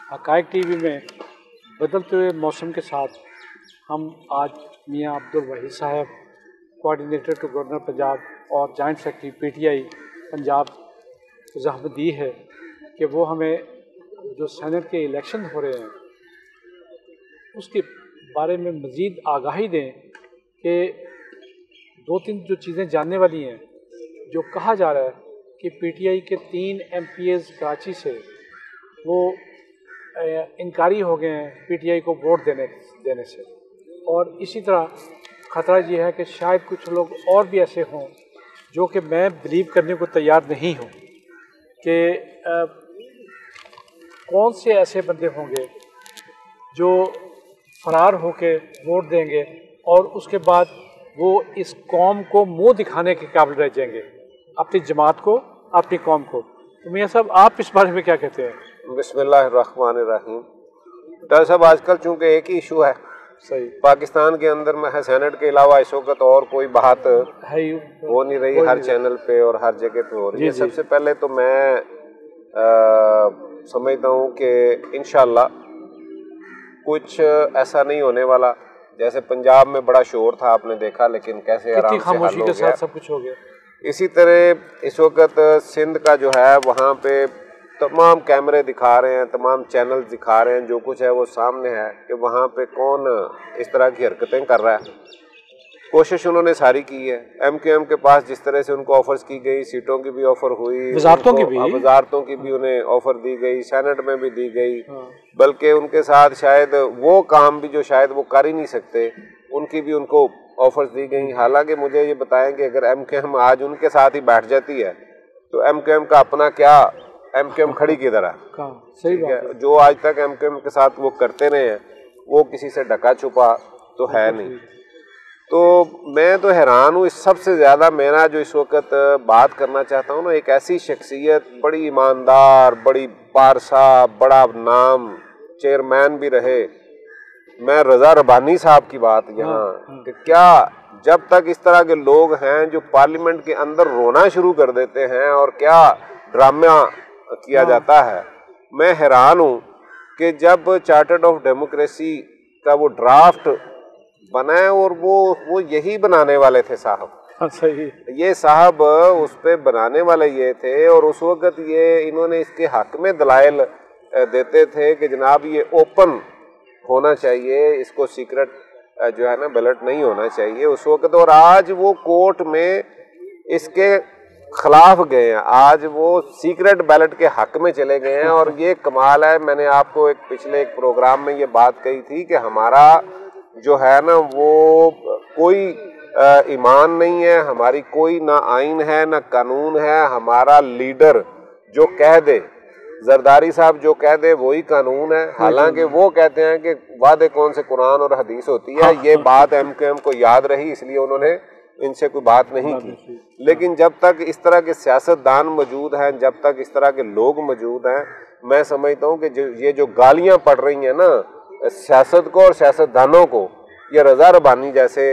हक़ाइक़ TV में बदलते हुए मौसम के साथ हम आज मियां अब्दुल वहीद साहब, कोऑर्डिनेटर टू गवर्नर पंजाब और जॉइंट सेक्रेटरी पीटीआई पंजाब को ज़हमत दी है कि वो हमें जो सेनेट के इलेक्शन हो रहे हैं उसके बारे में मज़ीद आगाही दें कि दो तीन जो चीज़ें जानने वाली हैं। जो कहा जा रहा है कि पीटीआई के 3 MPs कराची से वो इनकारी हो गए हैं पीटीआई को वोट देने से, और इसी तरह ख़तरा ये है कि शायद कुछ लोग और भी ऐसे हों जो कि मैं बिलीव करने को तैयार नहीं हूँ कि कौन से ऐसे बंदे होंगे जो फरार होके वोट देंगे और उसके बाद वो इस कौम को मुंह दिखाने के काबिल रह जाएंगे, अपनी जमात को, अपनी कौम को। तो मियाँ साहब, आप इस बारे में क्या कहते हैं? बिस्मिल्लाहिर्रहमानिर्रहीम। डॉक्टर साहब, आजकल चूँकि एक ही इशू है सही पाकिस्तान के अंदर में है, सेनेट के अलावा इस वक्त और कोई बात है हो नहीं रही, हर चैनल पे और हर जगह पे हो रही है। सबसे पहले तो मैं समझता हूँ कि इंशाअल्लाह कुछ ऐसा नहीं होने वाला। जैसे पंजाब में बड़ा शोर था, आपने देखा, लेकिन कैसे आराम से हल हो गया, सब कुछ हो गया। इसी तरह इस वक्त सिंध का जो है वहाँ पे तमाम कैमरे दिखा रहे हैं, तमाम चैनल दिखा रहे हैं, जो कुछ है वो सामने है कि वहाँ पे कौन इस तरह की हरकतें कर रहा है। कोशिश उन्होंने सारी की है। MQM के पास जिस तरह से उनको ऑफर्स की गई, सीटों की भी ऑफर हुई, वजारतों की भी उन्हें ऑफर दी गई, सेनेट में भी दी गई, बल्कि उनके साथ शायद वो काम भी जो शायद वो कर ही नहीं सकते उनकी भी उनको ऑफर्स दी गई। हालांकि मुझे ये बताएं कि अगर MQM आज उनके साथ ही बैठ जाती है तो MQM का अपना क्या, MQM खड़ी किधर है? सही बात है। जो आज तक MQM के साथ वो करते रहे हैं वो किसी से ढका छुपा तो है नहीं। तो मैं तो हैरान हूँ। इस सबसे ज़्यादा मेरा जो इस वक्त बात करना चाहता हूँ ना, एक ऐसी शख्सियत, बड़ी ईमानदार, बड़ी पारसा, बड़ा नाम, चेयरमैन भी रहे, मैं रज़ा रब्बानी साहब की बात यहाँ कि क्या जब तक इस तरह के लोग हैं जो पार्लियामेंट के अंदर रोना शुरू कर देते हैं और क्या ड्रामा किया जाता है। मैं हैरान हूँ कि जब चार्टर्ड ऑफ डेमोक्रेसी का वो ड्राफ्ट बनाए और वो यही बनाने वाले थे साहब। सही। ये साहब उस पे बनाने वाले ये थे और उस वक्त ये इन्होंने इसके हक में दलाइल देते थे कि जनाब ये ओपन होना चाहिए, इसको सीक्रेट जो है ना बैलेट नहीं होना चाहिए उस वक्त। और आज वो कोर्ट में इसके खिलाफ गए हैं, आज वो सीक्रेट बैलेट के हक में चले गए हैं। और ये कमाल है। मैंने आपको पिछले एक प्रोग्राम में ये बात कही थी कि हमारा जो है ना वो कोई ईमान नहीं है, हमारी कोई ना आइन है ना कानून है। हमारा लीडर जो कह दे, जरदारी साहब जो कह दे वही कानून है। हालांकि वो कहते हैं कि वादे कौन से कुरान और हदीस होती है। ये बात MQM को याद रही, इसलिए उन्होंने इनसे कोई बात नहीं की। लेकिन जब तक इस तरह के सियासतदान मौजूद हैं, जब तक इस तरह के लोग मौजूद हैं, मैं समझता हूँ कि ये जो गालियाँ पड़ रही हैं ना सियासत को और सियासतदानों को, ये रज़ा रब्बानी जैसे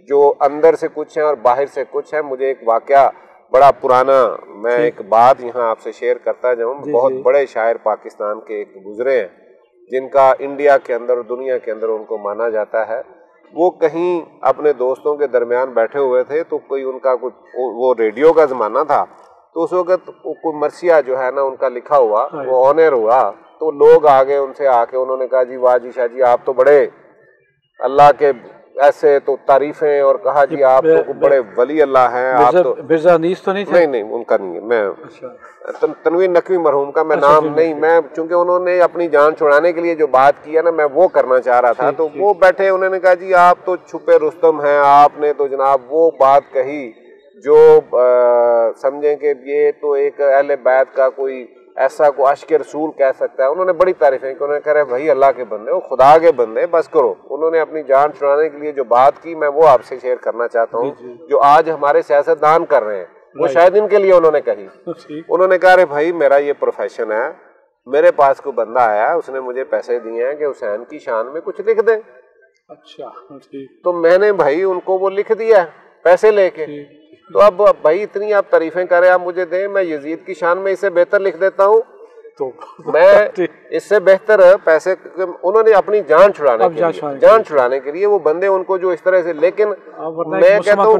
जो अंदर से कुछ हैं और बाहर से कुछ हैं। मुझे एक वाकया बड़ा पुराना, मैं एक बात यहाँ आपसे शेयर करता जाऊँ। बहुत बड़े शायर पाकिस्तान के एक गुजरे हैं जिनका इंडिया के अंदर और दुनिया के अंदर उनको माना जाता है। वो कहीं अपने दोस्तों के दरमियान बैठे हुए थे तो कोई उनका कुछ, वो रेडियो का ज़माना था, तो उस वक्त कोई मरसिया जो है ना उनका लिखा हुआ वो ऑनर हुआ। तो लोग आ गए उनसे आके, उन्होंने कहा जी वाह जी शाह जी आप तो बड़े अल्लाह के ऐसे तो तारीफें, और कहा जी आप तो बड़े वली अल्लाह हैं। आप तो बिरज़ानीस तो नहीं थे? नहीं उनका नहीं है। मैं तनवीर नकवी मरहूम का मैं नाम नहीं, मैं चूंकि उन्होंने अपनी जान छुड़ाने के लिए जो बात की है ना मैं वो करना चाह रहा था। तो वो बैठे, उन्होंने कहा जी आप तो छुपे रुस्तम हैं, आपने तो जनाब वो बात कही जो समझें कि ये तो एक अहले बैत का कोई ऐसा को अश्क रसूल कह सकता है। उन्होंने बड़ी तारीफें की। उन्होंने कह रहे भाई अल्लाह के बंदे हो, खुदा के बंदे, बस करो। उन्होंने अपनी जान छुड़ाने के लिए जो बात की मैं वो आपसे शेयर करना चाहता हूँ, जो आज हमारे सियासतदान कर रहे हैं वो शायद इनके लिए उन्होंने कही। उन्होंने कहा अरे भाई मेरा ये प्रोफेशन है, मेरे पास कोई बंदा आया, उसने मुझे पैसे दिए हैं कि हुसैन की शान में कुछ लिख दे। अच्छा, तो मैंने भाई उनको वो लिख दिया पैसे लेके। तो अब भाई इतनी आप तारीफें करें, आप मुझे दें, मैं यजीद की शान में इसे बेहतर लिख देता हूँ। तो मैं इससे बेहतर पैसे उन्होंने अपनी जान छुड़ाने के लिए वो बंदे उनको जो इस तरह से, लेकिन मैं कहता हूँ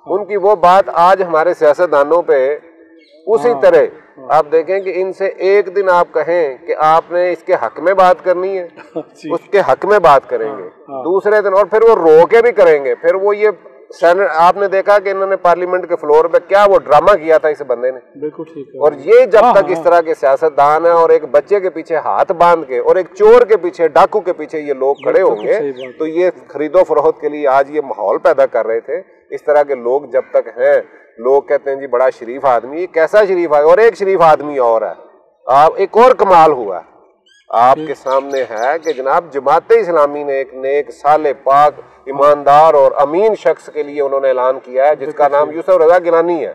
उनकी वो बात आज हमारे सियासतदानों पे उसी तरह आप देखें कि इनसे एक दिन आप कहें कि आपने इसके हक में बात करनी है उसके हक में बात करेंगे, दूसरे दिन और फिर वो रो के भी करेंगे। फिर वो ये सेनेट आपने देखा कि इन्होंने पार्लियामेंट के फ्लोर पे क्या वो ड्रामा किया था इस बंदे ने, बिल्कुल ठीक है। और ये जब तक इस तरह के सियासतदान है और एक बच्चे के पीछे हाथ बांध के और एक चोर के पीछे, डाकू के पीछे ये लोग खड़े होंगे, तो ये खरीदो फरोख्त के लिए आज ये माहौल पैदा कर रहे थे। इस तरह के लोग जब तक हैं, लोग कहते हैं जी बड़ा शरीफ आदमी, कैसा शरीफ आदमी, और एक शरीफ आदमी और है। आप एक और कमाल हुआ आपके सामने है कि जनाब जमाते इस्लामी ने एक नेक साले पाक ईमानदार और अमीन शख्स के लिए उन्होंने ऐलान किया है जिसका नाम यूसुफ रजा गिलानी है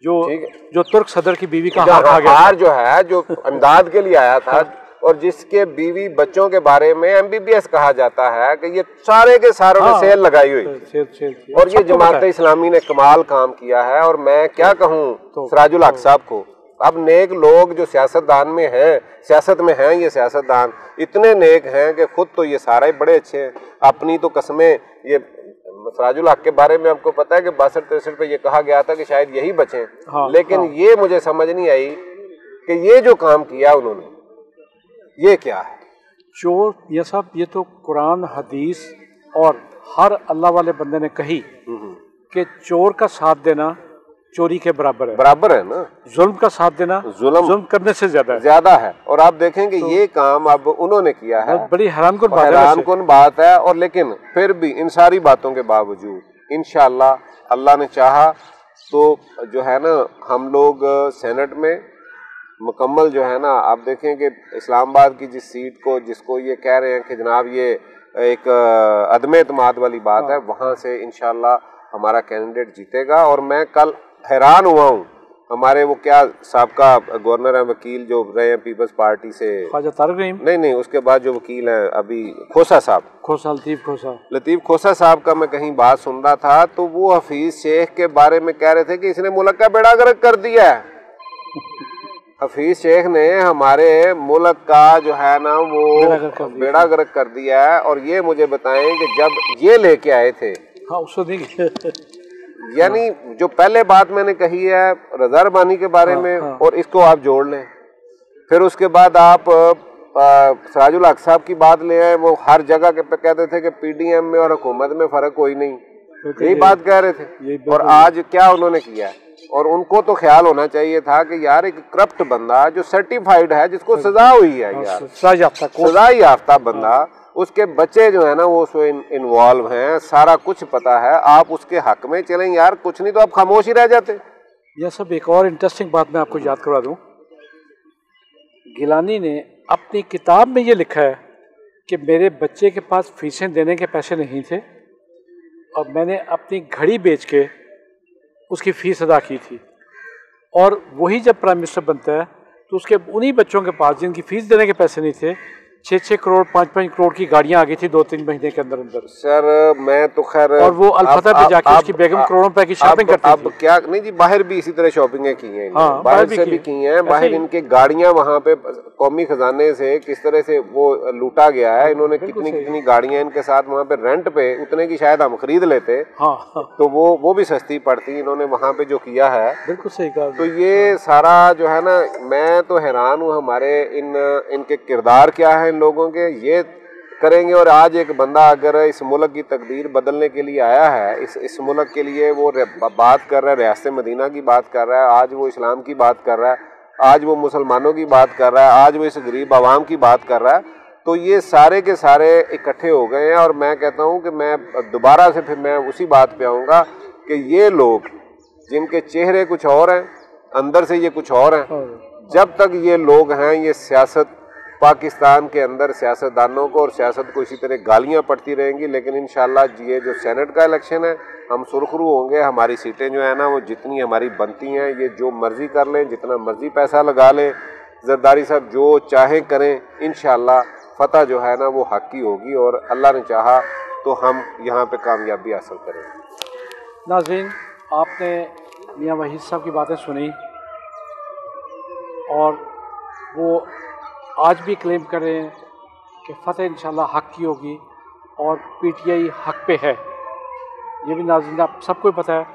जो तुर्क सदर की बीवी का हार जो है, जो इमदाद के लिए आया था और जिसके बीवी बच्चों के बारे में MBBS कहा जाता है कि ये सारे के सारों ने सेल लगाई हुई थी। और ये जमाते इस्लामी ने कमाल काम किया है। और मैं क्या कहूँ सिराजुल हक साहब को, अब नेक लोग जो सियासतदान में हैं, सियासत में हैं, ये सियासतदान इतने नेक हैं कि खुद तो ये सारे बड़े अच्छे हैं। अपनी तो कस्में, ये सिराजुल हक के बारे में आपको पता है कि 62-63 पे ये कहा गया था कि शायद यही बचे, लेकिन ये मुझे समझ नहीं आई कि ये जो काम किया उन्होंने ये क्या है। चोर ये सब, ये तो कुरान हदीस और हर अल्लाह वाले बंदे ने कही कि चोर का साथ देना चोरी के बराबर है ना, जुल्म का साथ देना जुल्म करने से ज्यादा है। और आप देखेंगे तो ये काम अब उन्होंने किया है, बड़ी हैरानकुन बात है। और लेकिन फिर भी इन सारी बातों के बावजूद इंशाअल्लाह अल्लाह ने चाहा तो जो है ना, हम लोग सेनेट में मुकम्मल जो है ना, आप देखें कि इस्लामाबाद की जिस सीट को, जिसको ये कह रहे हैं कि जनाब ये एक अदम एतमाद वाली बात है, वहाँ से इंशाअल्लाह हमारा कैंडिडेट जीतेगा। और मैं कल हैरान हुआ हूँ, हमारे वो क्या साबका गवर्नर है, वकील जो रहे हैं पीपल्स पार्टी से, ख्वाजा तारिक रहीम, नहीं उसके बाद जो वकील हैं अभी खोसा साहब, लतीफ़ खोसा साहब का मैं कहीं बात सुन रहा था, तो वो हफीज शेख के बारे में कह रहे थे कि इसने मुल्क का बेड़ा गर्क कर दिया है। हफीज शेख ने हमारे मुल्क का जो है ना वो बेड़ा गर्क कर दिया है। और ये मुझे बताएं कि जब ये लेके आए थे, यानी जो पहले बात मैंने कही है रज़ा रबानी के बारे में, और इसको आप जोड़ लें, फिर उसके बाद आप सिराजुल हक साहब की बात ले आए, वो हर जगह के पे कहते थे कि PDM में और हुकूमत में फर्क कोई नहीं, यही बात कह रहे थे। और आज क्या उन्होंने किया है, और उनको तो ख्याल होना चाहिए था कि यार एक करप्ट बंदा जो सर्टिफाइड है, जिसको सजा हुई है यार, सजा याफ्ता बंदा, उसके बच्चे जो है ना वो उसमें इन्वॉल्व हैं, सारा कुछ पता है, आप उसके हक में चलें यार, कुछ नहीं तो आप खामोश ही रह जाते। यह सब एक और इंटरेस्टिंग बात मैं आपको याद करवा दूं, गिलानी ने अपनी किताब में ये लिखा है कि मेरे बच्चे के पास फीसें देने के पैसे नहीं थे और मैंने अपनी घड़ी बेच के उसकी फ़ीस अदा की थी। और वही जब प्राइम मिनिस्टर बनता है तो उसके उन्हीं बच्चों के पास जिनकी फ़ीस देने के पैसे नहीं थे, 6-6 करोड़ 5-5 करोड़ की गाड़ियां आ गई थी 2-3 महीने के अंदर अंदर। सर मैं तो खैर, और वो अलफता पे जाके उसकी बेगम करोड़ों रुपए की शॉपिंग करती थी। अब क्या नहीं जी, बाहर भी इसी तरह शॉपिंगें की हैं, बाहर से भी की हैं, बाहर इनके गाड़ियां वहाँ पे कौमी खजाने से किस तरह से वो लूटा गया है। इन्होंने कितनी गाड़ियां इनके साथ वहाँ पे रेंट पे, उतने की शायद हम खरीद लेते तो वो भी सस्ती पड़ती, इन्होंने वहाँ पे जो किया है। बिल्कुल सही कहा। तो ये सारा जो है ना, मैं तो हैरान हूँ हमारे इनके किरदार क्या है इन लोगों के, ये करेंगे। और आज एक बंदा अगर इस मुल्क की तकदीर बदलने के लिए आया है, इस मुल्क के लिए वो बात कर रहा है, रियासत मदीना की बात कर रहा है, आज वो इस्लाम की बात कर रहा है, आज वो मुसलमानों की बात कर रहा है, आज वो इस गरीब आवाम की बात कर रहा है, तो ये सारे के सारे इकट्ठे हो गए हैं। और मैं कहता हूँ कि मैं दोबारा से फिर मैं उसी बात पे आऊँगा कि ये लोग जिनके चेहरे कुछ और हैं, अंदर से ये कुछ और हैं, जब तक ये लोग हैं, ये सियासत पाकिस्तान के अंदर सियासतदानों को और सियासत को इसी तरह गालियां पड़ती रहेंगी। लेकिन इंशाल्लाह ये जो सेनेट का इलेक्शन है, हम सुरखरू होंगे, हमारी सीटें जो है ना वो जितनी हमारी बनती हैं, ये जो मर्जी कर लें, जितना मर्जी पैसा लगा लें, जरदारी साहब जो चाहें करें, इंशाल्लाह फतह जो है ना वो हक की होगी और अल्लाह ने चाहा तो हम यहाँ पे कामयाबी हासिल करेंगे। नाज़रीन, आपने मियां वहीद साहब की बातें सुनी और वो आज भी क्लेम कर रहे हैं कि फ़तेह इंशाल्लाह हक़ की होगी और पीटीआई हक़ पे है। ये भी नाज़रीन आप सबको पता है,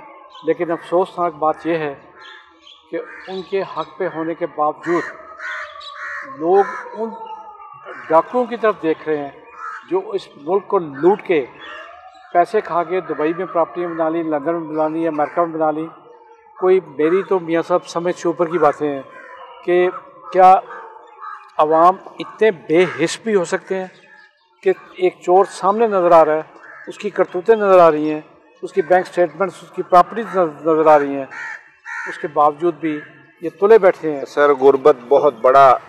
लेकिन अफसोसनाक बात यह है कि उनके हक़ पे होने के बावजूद लोग उन डाकुओं की तरफ देख रहे हैं जो इस मुल्क को लूट के पैसे खा के दुबई में प्रॉपर्टी बना ली, लंदन में बना ली, अमेरिका में बना ली। कोई मेरी तो मियाँ साहब समझ से ऊपर की बातें हैं कि क्या अवाम इतने बेहिस भी हो सकते हैं कि एक चोर सामने नज़र आ रहा है, उसकी करतूतें नज़र आ रही हैं, उसकी बैंक स्टेटमेंट्स, उसकी प्रॉपर्टीज नज़र आ रही हैं, उसके बावजूद भी ये तुले बैठे हैं। सर गुर्बत बहुत बड़ा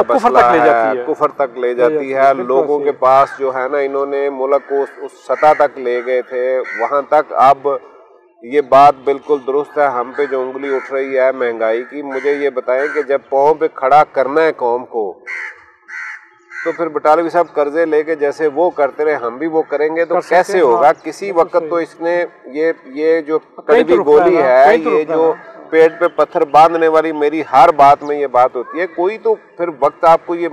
मसला है, कुफर तक ले जाती है। लोगों के पास जो है ना, इन्होंने मुल्क को उस सतह तक ले गए थे, वहाँ तक। अब ये बात बिल्कुल दुरुस्त है, हम पे जो उंगली उठ रही है महंगाई की। मुझे ये बताएं कि जब पाँव पे खड़ा करना है कौम को, तो फिर बटालवी साहब कर्जे लेके जैसे वो करते रहे हम भी वो करेंगे तो कैसे होगा? किसी वक्त तो इसने ये जो कड़वी गोली है, ये जो पेट पे पत्थर बांधने वाली मेरी हर बात में ये बात होती है, कोई तो फिर वक्त आपको ये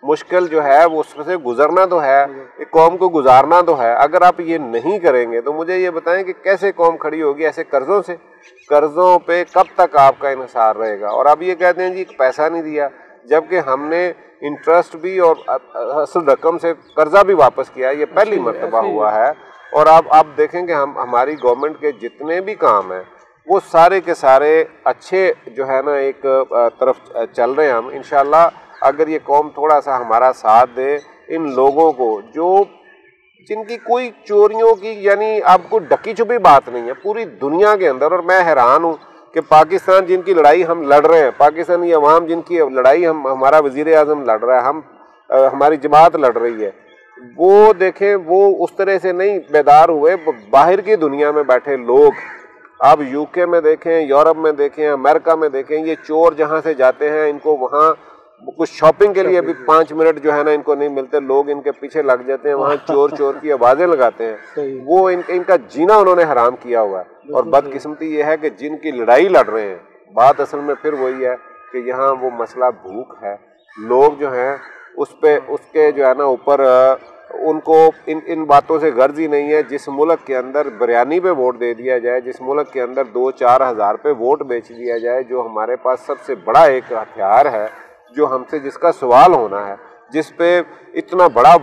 मुश्किल जो है वो उससे गुजरना तो है, एक कौम को गुजारना तो है। अगर आप ये नहीं करेंगे तो मुझे ये बताएं कि कैसे कौम खड़ी होगी ऐसे कर्जों से? कर्जों पे कब तक आपका इन्हिसार रहेगा? और अब ये कहते हैं जी पैसा नहीं दिया, जबकि हमने इंटरेस्ट भी और असल रकम से कर्जा भी वापस किया। ये पहली मर्तबा हुआ है। और अब आप देखेंगे हमारी गवर्नमेंट के जितने भी काम हैं वो सारे के सारे अच्छे जो है ना एक तरफ चल रहे हैं। हम इंशाल्लाह अगर ये कौम थोड़ा सा हमारा साथ दे, इन लोगों को जो जिनकी कोई चोरियों की यानी आपको ढकी छुपी बात नहीं है पूरी दुनिया के अंदर। और मैं हैरान हूँ कि पाकिस्तान जिनकी लड़ाई हम लड़ रहे हैं, पाकिस्तानी अवाम जिनकी लड़ाई हमारा वजीर आज़म लड़ रहा है, हमारी जमात लड़ रही है, वो देखें वो उस तरह से नहीं बेदार हुए। बाहर की दुनिया में बैठे लोग, आप यूके में देखें, यूरोप में देखें, अमेरिका में देखें, ये चोर जहाँ से जाते हैं इनको वहाँ कुछ शॉपिंग के लिए भी 5 मिनट जो है ना इनको नहीं मिलते, लोग इनके पीछे लग जाते हैं, वहाँ चोर चोर की आवाज़ें लगाते हैं। वो इनका जीना उन्होंने हराम किया हुआ है। और बदकिस्मती ये है कि जिनकी लड़ाई लड़ रहे हैं, बात असल में फिर वही है कि यहाँ वो मसला भूख है। लोग जो हैं उसके जो है ना ऊपर उनको इन बातों से गर्ज ही नहीं है। जिस मुल्क के अंदर बिरयानी पे वोट दे दिया जाए, जिस मुल्क के अंदर 2-4 हज़ार पे वोट बेच दिया जाए, जो हमारे पास सबसे बड़ा एक हथियार है, जो हमसे जिसका सवाल होना है, जिस पे इतना बड़ा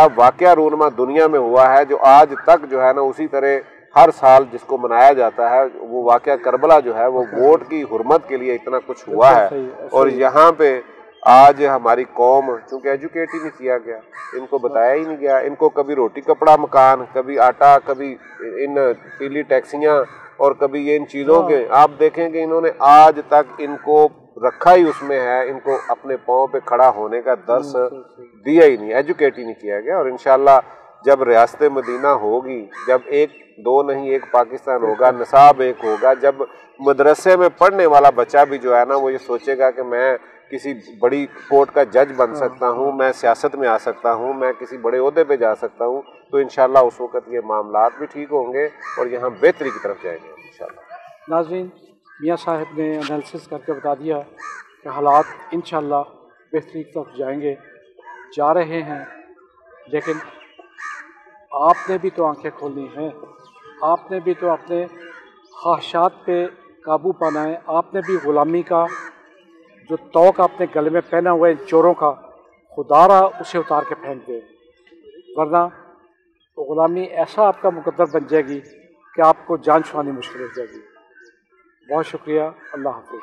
वाकया रूनमा दुनिया में हुआ है, जो आज तक जो है ना उसी तरह हर साल जिसको मनाया जाता है, वो वाकया करबला जो है वो वोट की हुर्मत के लिए इतना कुछ हुआ है। और यहाँ पे आज हमारी कौम चूँकि एजुकेट ही नहीं किया गया, इनको बताया ही नहीं गया, इनको कभी रोटी कपड़ा मकान, कभी आटा, कभी इन पीली टैक्सियाँ और कभी ये इन चीज़ों के, आप देखें कि इन्होंने आज तक इनको रखा ही उसमें है, इनको अपने पाँव पे खड़ा होने का दर्स दिया ही नहीं, एजुकेट ही नहीं किया गया। और इंशाल्लाह जब रियासत मदीना होगी, जब एक दो नहीं एक पाकिस्तान होगा, निसाब एक होगा, जब मदरसे में पढ़ने वाला बच्चा भी जो है ना वो ये सोचेगा कि मैं किसी बड़ी कोर्ट का जज बन सकता हूँ, मैं सियासत में आ सकता हूँ, मैं किसी बड़े ओहदे पे जा सकता हूँ, तो इंशाल्लाह उस वक़्त ये मामलात भी ठीक होंगे और यहाँ बेहतरी की तरफ जाएंगे इंशाल्लाह। नाज़रीन, मियाँ साहब ने एनालिसिस करके बता दिया कि हालात इंशाल्लाह बेहतरी की तरफ जाएंगे, जा रहे हैं। लेकिन आपने भी तो आंखें खोलनी हैं, आपने भी तो अपने ख्वाहिशात पे काबू पाना है, आपने भी ग़ुलामी का जो तौक आपने गले में पहना हुआ है चोरों का, खुदारा उसे उतार के फेंक दे, वरना तो ग़ुलामी ऐसा आपका मुकद्दर बन जाएगी कि आपको जान छुड़ानी मुश्किल हो जाएगी। बहुत शुक्रिया, अल्लाह हाफ़िज़।